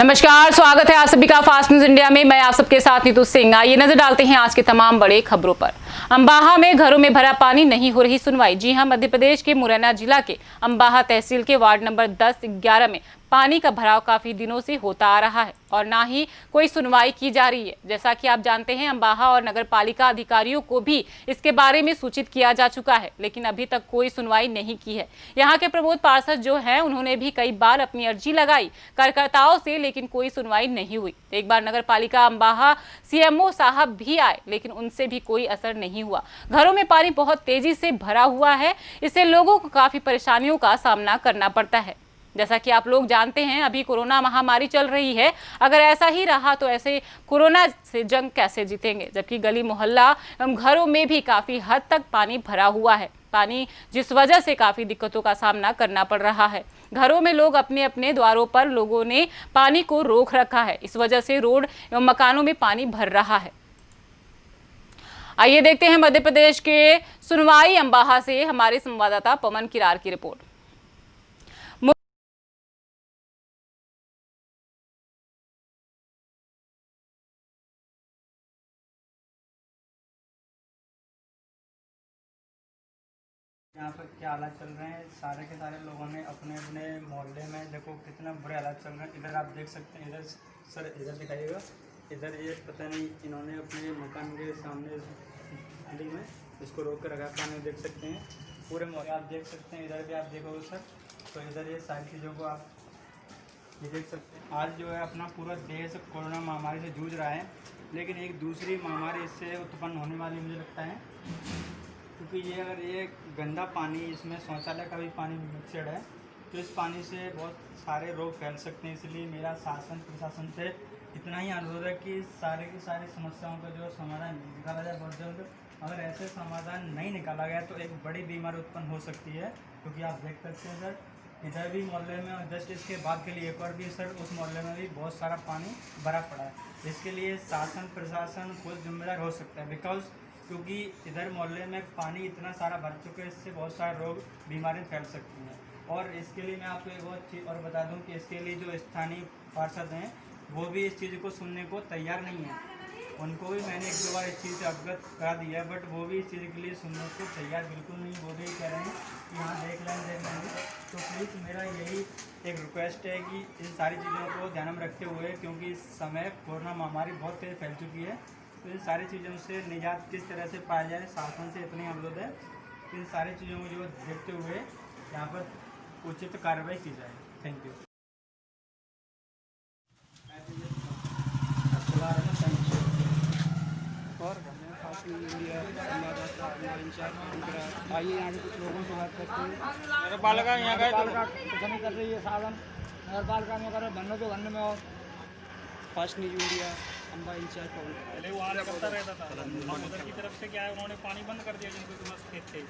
नमस्कार, स्वागत है आप सभी का फास्ट न्यूज इंडिया में। मैं आप सबके साथ नीतू सिंह। आइए नजर डालते हैं आज के तमाम बड़े खबरों पर। अम्बाहा में घरों में भरा पानी, नहीं हो रही सुनवाई। जी हां, मध्य प्रदेश के मुरैना जिला के अम्बाहा तहसील के वार्ड नंबर 10-11 में पानी का भराव काफी दिनों से होता आ रहा है और ना ही कोई सुनवाई की जा रही है। जैसा कि आप जानते हैं, अम्बाहा और नगर पालिका अधिकारियों को भी इसके बारे में सूचित किया जा चुका है, लेकिन अभी तक कोई सुनवाई नहीं की है। यहाँ के प्रमोद पार्षद जो हैं, उन्होंने भी कई बार अपनी अर्जी लगाई कार्यकर्ताओं से, लेकिन कोई सुनवाई नहीं हुई। एक बार नगर पालिका अम्बाहा सीएमओ साहब भी आए, लेकिन उनसे भी कोई असर नहीं हुआ। घरों में पानी बहुत तेजी से भरा हुआ है, इससे लोगों को काफी परेशानियों का सामना करना पड़ता है। जैसा कि आप लोग जानते हैं, अभी कोरोना महामारी चल रही है। अगर ऐसा ही रहा तो ऐसे कोरोना से जंग कैसे जीतेंगे, जबकि गली मोहल्ला एवं घरों में भी काफी हद तक पानी भरा हुआ है। पानी जिस वजह से काफी दिक्कतों का सामना करना पड़ रहा है। घरों में लोग अपने अपने द्वारों पर लोगों ने पानी को रोक रखा है। इस वजह से रोड एवं मकानों में पानी भर रहा है। आइए देखते हैं मध्य प्रदेश के सुनवाई अम्बाहा से हमारे संवाददाता पवन किरार की रिपोर्ट। यहाँ पर क्या हालात चल रहे हैं, सारे के सारे लोगों ने अपने अपने मोहल्ले में देखो कितना बुरे हालात चल रहे हैं। इधर आप देख सकते हैं, इधर सर इधर दिखाइएगा, इधर ये पता नहीं इन्होंने अपने मकान के सामने गली में इसको रोक कर रखा। पानी देख सकते हैं पूरे मोहल्ले, आप देख सकते हैं। इधर भी आप देखोगे सर, तो इधर ये सारी चीज़ों को आप ये देख सकते हैं। आज जो है अपना पूरा देश कोरोना महामारी से जूझ रहा है, लेकिन एक दूसरी महामारी इससे उत्पन्न होने वाली मुझे लगता है, क्योंकि ये अगर ये गंदा पानी, इसमें शौचालय का भी पानी मिक्सड है, तो इस पानी से बहुत सारे रोग फैल सकते हैं। इसलिए मेरा शासन प्रशासन से इतना ही अनुरोध है कि सारे की सारी समस्याओं का जो समाधान निकाला जाए बहुत जल्द। अगर ऐसे समाधान नहीं निकाला गया तो एक बड़ी बीमारी उत्पन्न हो सकती है, क्योंकि आप देख सकते हैं सर, इधर भी मोहल्ले में और जस्ट इसके बाद के लिए एक और भी सर उस मोहल्ले में भी बहुत सारा पानी भरा पड़ा है। इसके लिए शासन प्रशासन खुद जिम्मेदार हो सकता है, बिकॉज क्योंकि इधर मोहल्ले में पानी इतना सारा भर चुका है, इससे बहुत सारे रोग बीमारी फैल सकती हैं। और इसके लिए मैं आपको एक और चीज़ और बता दूं कि इसके लिए जो स्थानीय पार्षद हैं वो भी इस चीज़ को सुनने को तैयार नहीं है। उनको भी मैंने एक दो बार इस चीज़ से अवगत करा दिया है, बट वो भी इस चीज़ के लिए सुनने को तैयार बिल्कुल नहीं। वो भी कह रहे हैं कि हाँ देख लेंगे। तो प्लीज़ मेरा यही एक रिक्वेस्ट है कि इन सारी चीज़ों को ध्यान में रखते हुए, क्योंकि इस समय कोरोना महामारी बहुत तेज़ फैल चुकी है, तो इन सारी चीज़ों से निजात किस तरह से पाया जाए, शासन से इतनी अनुरोध है। इन सारी चीज़ों को जो देखते हुए यहाँ पर उचित कार्रवाई की जाए। Thank you. और आइए यहाँ से कुछ लोगों से बात करते हैं। नगर पालिका यहाँ गए कुछ नहीं कर रही है साधन, नगर पालिका में कर रहे बनने तो बनने में। और फास्ट न्यूज इंडिया अम्बा इंचार्ज पहले वो आना करता रहता था, और उधर की तरफ से क्या है, उन्होंने पानी बंद कर दिया जिनको समझते थे।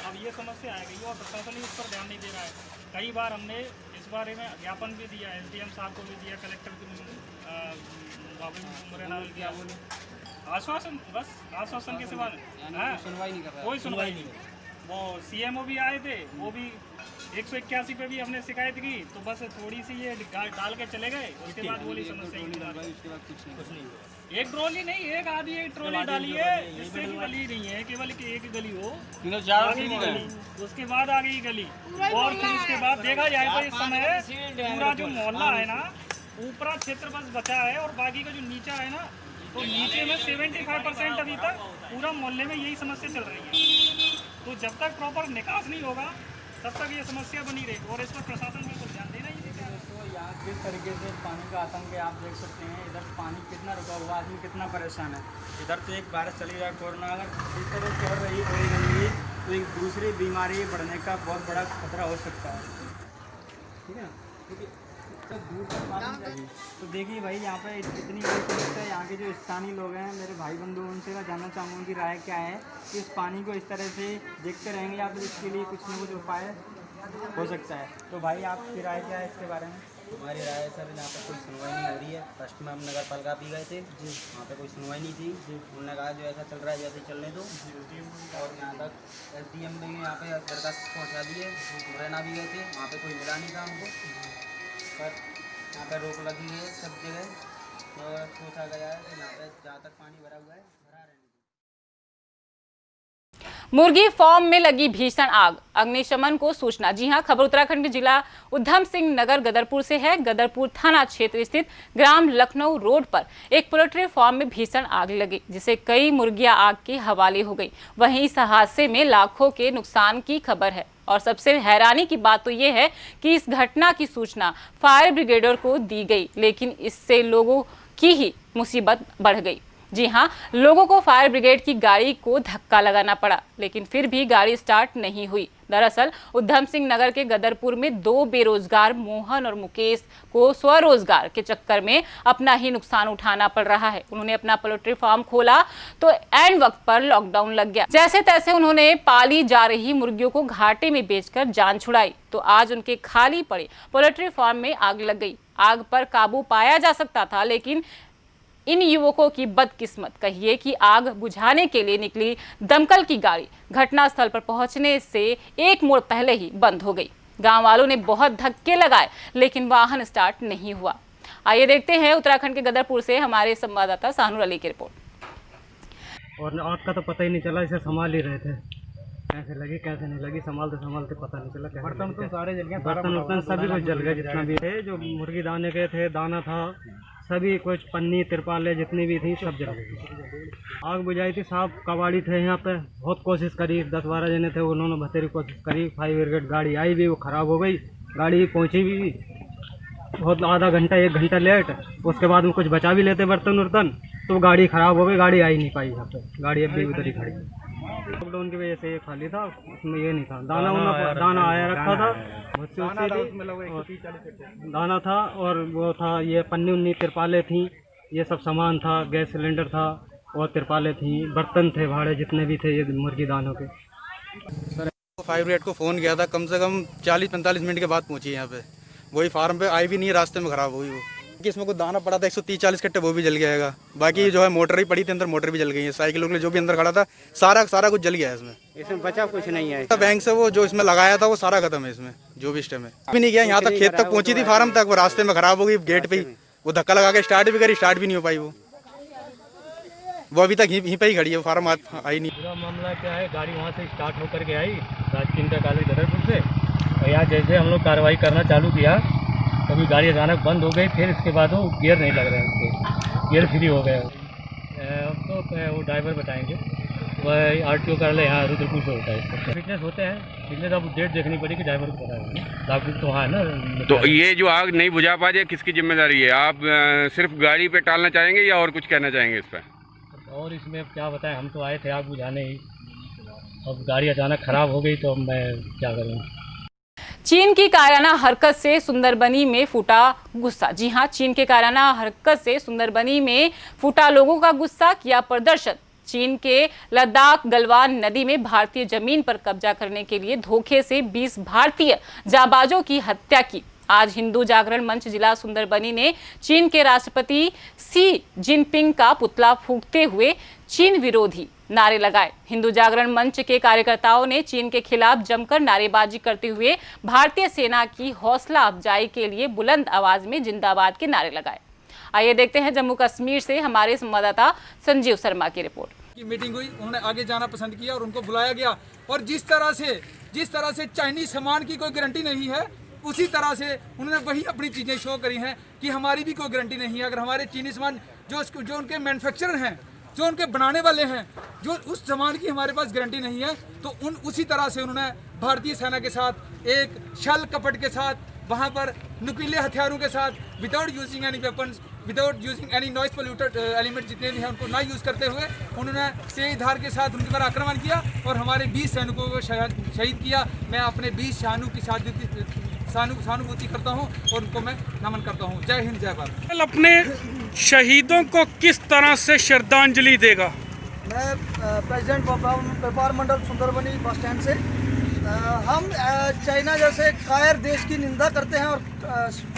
अब ये समस्या आ गई और प्रशासन ही उस पर ध्यान नहीं दे रहा है। कई बार हमने इस बारे में ज्ञापन भी दिया, एसडीएम साहब को भी दिया, कलेक्टर मुरैना को दिया। आश्वासन, बस आश्वासन के सिवा सुनवाई नहीं कर रहा, कोई सुनवाई नहीं। वो सीएमओ भी आए थे, वो भी 181 पे भी हमने शिकायत की, तो बस थोड़ी सी ये डाल के चले गए। उसके बाद बोली समस्या उसके बाद कुछ नहीं। एक ट्रॉली नहीं, एक आधी एक ट्रॉली डाली है, इससे भी गली नहीं है, केवल कि एक गली हो, उसके बाद आ गई गली। और फिर उसके बाद देखा जाए तो इस समय पूरा जो मोहल्ला है ना, ऊपरा क्षेत्र बस बचा है, और बाकी का जो नीचा है ना, तो नीचे में 75% अभी तक पूरा मोहल्ले में यही समस्या चल रही है। तो जब तक प्रॉपर निकास नहीं होगा तब तक ये समस्या बनी रहेगी, और इस पर प्रशासन बिल्कुल ध्यान देना ही नहीं। तो यहाँ किस तरीके से पानी का आतंक है आप देख सकते हैं। इधर पानी कितना रुका हुआ, आदमी कितना परेशान है। इधर तो एक बारिश चली रहा है, कोरोना अगर इस तरह से हो रही गंदगी तो एक दूसरी बीमारी बढ़ने का बहुत बड़ा खतरा हो सकता है। ठीक है ना, क्योंकि दूर तक पानी चाहिए। तो देखिए भाई, यहाँ पे इतनी बड़ी समस्या है। यहाँ के जो स्थानीय लोग हैं, मेरे भाई बंधु, उनसे मैं जानना चाहूँगा उनकी राय क्या है कि इस पानी को इस तरह से देखते रहेंगे या फिर इसके लिए कुछ न कुछ उपाय हो सकता है। तो भाई आपकी राय क्या है इसके बारे में? हमारी राय है सर, यहाँ पर कोई सुनवाई नहीं हो रही है। फर्स्ट में हम नगर पालिका भी गए थे जी, वहाँ पे कोई सुनवाई नहीं थी। उन्होंने कहा जो ऐसा चल रहा है वैसे चलने दो, और यहाँ तक एसडीएम ने यहाँ पे दरखास्त पहुँचा दी है। मुरैना भी गए थे, वहाँ पे कोई मिला नहीं था हमको। पर यहाँ पे रोक लगी है सब जगह, तो सोचा गया है कि यहाँ पे जहाँ तक पानी भरा हुआ है भरा रहने। मुर्गी फार्म में लगी भीषण आग, अग्निशमन को सूचना। जी हां, खबर उत्तराखंड के जिला उधम सिंह नगर गदरपुर से है। गदरपुर थाना क्षेत्र स्थित ग्राम लखनऊ रोड पर एक पोल्ट्री फार्म में भीषण आग लगी, जिससे कई मुर्गियां आग के हवाले हो गई। वहीं इस हादसे में लाखों के नुकसान की खबर है और सबसे हैरानी की बात तो ये है कि इस घटना की सूचना फायर ब्रिगेडर को दी गई, लेकिन इससे लोगों की ही मुसीबत बढ़ गई। जी हां, लोगों को फायर ब्रिगेड की गाड़ी को धक्का लगाना पड़ा, लेकिन फिर भी गाड़ी स्टार्ट नहीं हुई। दरअसल उधम सिंह नगर के गदरपुर में दो बेरोजगार मोहन और मुकेश को स्वरोजगार के चक्कर में अपना ही नुकसान उठाना पड़ रहा है। उन्होंने अपना पोल्ट्री फार्म खोला तो एंड वक्त पर लॉकडाउन लग गया। जैसे तैसे उन्होंने पाली जा रही मुर्गियों को घाटे में बेचकर जान छुड़ाई, तो आज उनके खाली पड़े पोल्ट्री फार्म में आग लग गई। आग पर काबू पाया जा सकता था, लेकिन इन युवकों की बदकिस्मत कहिए कि आग बुझाने के लिए निकली दमकल की गाड़ी घटनास्थल पर पहुंचने से एक मोड़ पहले ही बंद हो गई। गांव वालों ने बहुत धक्के लगाए, लेकिन वाहन स्टार्ट नहीं हुआ। आइए देखते हैं उत्तराखंड के गदरपुर से हमारे संवाददाता सानुर अली की रिपोर्ट। और आग का तो पता ही नहीं चला, इसे संभाल ही रहे थे, कैसे लगी कैसे नहीं लगी, संभालते पता नहीं चला। बर्तन तो सारे जल गए, बर्तन सभी कुछ जल गए, जितना भी थे, जो मुर्गी दाने के थे, दाना था, सभी कुछ पन्नी तिरपाले जितनी भी थी सब जल गई। आग बुझाई थी, साहब कबाड़ी थे यहाँ पे, बहुत कोशिश करी, 10-12 जने थे, उन्होंने बतेरी कोशिश करी। फायर ब्रिगेड गाड़ी आई भी, वो ख़राब हो गई, गाड़ी पहुँची भी बहुत आधा घंटा 1 घंटा लेट। उसके बाद में कुछ बचा भी लेते बर्तन वर्तन, तो गाड़ी ख़राब हो गई, गाड़ी आ ही नहीं पाई यहाँ पे, गाड़ी अब भी उधर ही खड़ी। लॉकडाउन की वजह से ये खाली था, उसमें ये नहीं था, दाना आया रखा था, दाना था और वो था, ये पन्नी उन्नी तिरपाले थी, ये सब सामान था, गैस सिलेंडर था और तिरपाले थी, बर्तन थे भाड़े जितने भी थे ये मुर्गी दानों के। सर फायर ब्रिगेड को फ़ोन किया था, कम से कम 40-45 मिनट के बाद पहुंची यहाँ पे। वही फार्म पे आई भी नहीं, रास्ते में ख़राब हुई वो, कि इसमें कुछ दाना पड़ा था 130-40 कट्टे, वो भी जल गया है। बाकी जो है मोटर ही पड़ी थी अंदर, मोटर भी जल गई है। साइकिलों के लिए जो भी अंदर खड़ा था सारा कुछ जल गया है इसमें बचा कुछ नहीं है। बैंक से वो जो इसमें लगाया था वो सारा खत्म है इसमें, जो भी स्टेम है अभी नहीं गया। यहाँ तक खेत तक पहुंची थी फार्म तक, वो रास्ते में खराब हो गई, गेट पे ही वो धक्का लगा के स्टार्ट भी करी, स्टार्ट भी नहीं हो पाई वो अभी तक यहीं पे ही खड़ी है, फार्म आई नहीं। पूरा मामला क्या है, गाड़ी वहाँ से स्टार्ट होकर के आई राजकीय इंटर कॉलेज गदरपुर से, और यहाँ जैसे हम लोग कार्रवाई करना चालू किया, कभी गाड़ी अचानक बंद हो गई, फिर इसके बाद वो गियर नहीं लग रहे हैं, उसके गियर फ्री हो गए। अब तो वो ड्राइवर बताएंगे, वह RTO कार्यालय यहाँ रुद्रपुर से होता है। इसका फिटनेस होते हैं, फिटनेस अब डेट देखनी पड़ी कि ड्राइवर को पता है, डॉक्टर तो वहाँ है ना। तो ये जो आग नहीं बुझा पा रही है, किसकी जिम्मेदारी है? आप सिर्फ गाड़ी पे टालना चाहेंगे या और कुछ कहना चाहेंगे इस पर? और इसमें क्या बताएं, हम तो आए थे आग बुझाने ही, अब गाड़ी अचानक ख़राब हो गई तो मैं क्या करूँ। चीन की कायराना हरकत से सुंदरबनी में फूटा गुस्सा। जी हां, चीन के कायराना हरकत से सुंदरबनी में फूटा लोगों का गुस्सा, किया प्रदर्शन। चीन के लद्दाख गलवान नदी में भारतीय जमीन पर कब्जा करने के लिए धोखे से 20 भारतीय जाबाजों की हत्या की। आज हिंदू जागरण मंच जिला सुंदरबनी ने चीन के राष्ट्रपति शी जिनपिंग का पुतला फूंकते हुए चीन विरोधी नारे लगाए। हिंदू जागरण मंच के कार्यकर्ताओं ने चीन के खिलाफ जमकर नारेबाजी करते हुए भारतीय सेना की हौसला अफजाई के लिए बुलंद आवाज में जिंदाबाद के नारे लगाए। आइए देखते हैं जम्मू कश्मीर से हमारे संवाददाता संजीव शर्मा की रिपोर्ट। की मीटिंग हुई, उन्होंने आगे जाना पसंद किया और उनको बुलाया गया, और जिस तरह से चाइनीज सामान की कोई गारंटी नहीं है, उसी तरह से उन्होंने वही अपनी चीज़ें शो करी हैं कि हमारी भी कोई गारंटी नहीं है। अगर हमारे चीनी सामान जो उनके मैन्युफैक्चरर हैं, जो उनके बनाने वाले हैं, जो उस सामान की हमारे पास गारंटी नहीं है, तो उसी तरह से उन्होंने भारतीय सेना के साथ एक छल कपट के साथ, वहाँ पर नुकीले हथियारों के साथ, without using any weapons, without using any noise polluted element जितने भी हैं उनको ना यूज़ करते हुए उन्होंने तेज धार के साथ उनके पर आक्रमण किया और हमारे 20 सैनिकों को शहीद किया। मैं अपने 20 सहानुभूति करता हूं और उनको मैं नमन करता हूं। जय हिंद, जय भारत। अपने शहीदों को किस तरह से श्रद्धांजलि देगा? मैं प्रेसिडेंट व्यापार मंडल सुंदरबनी बस स्टैंड से, हम चाइना जैसे कायर देश की निंदा करते हैं और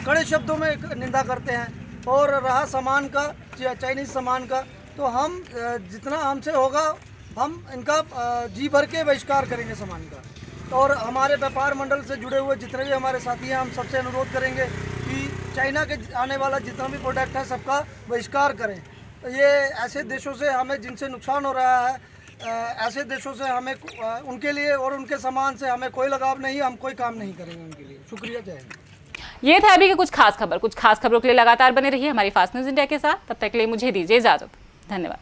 कड़े शब्दों में निंदा करते हैं, और रहा सामान का, चाइनीज सामान का, तो हम जितना हमसे होगा हम इनका जी भर के बहिष्कार करेंगे सामान का। और हमारे व्यापार मंडल से जुड़े हुए जितने भी हमारे साथी हैं, हम सबसे अनुरोध करेंगे कि चाइना के आने वाला जितना भी प्रोडक्ट है सबका बहिष्कार करें। तो ये ऐसे देशों से हमें जिनसे नुकसान हो रहा है, ऐसे देशों से हमें उनके लिए और उनके सामान से हमें कोई लगाव नहीं, हम कोई काम नहीं करेंगे उनके लिए। शुक्रिया, जय हिंद। ये था अभी की कुछ खास खबरों के लिए लगातार बने रहिए हमारी फास्ट न्यूज इंडिया के साथ। तब तक के लिए मुझे दीजिए इजाजत। धन्यवाद।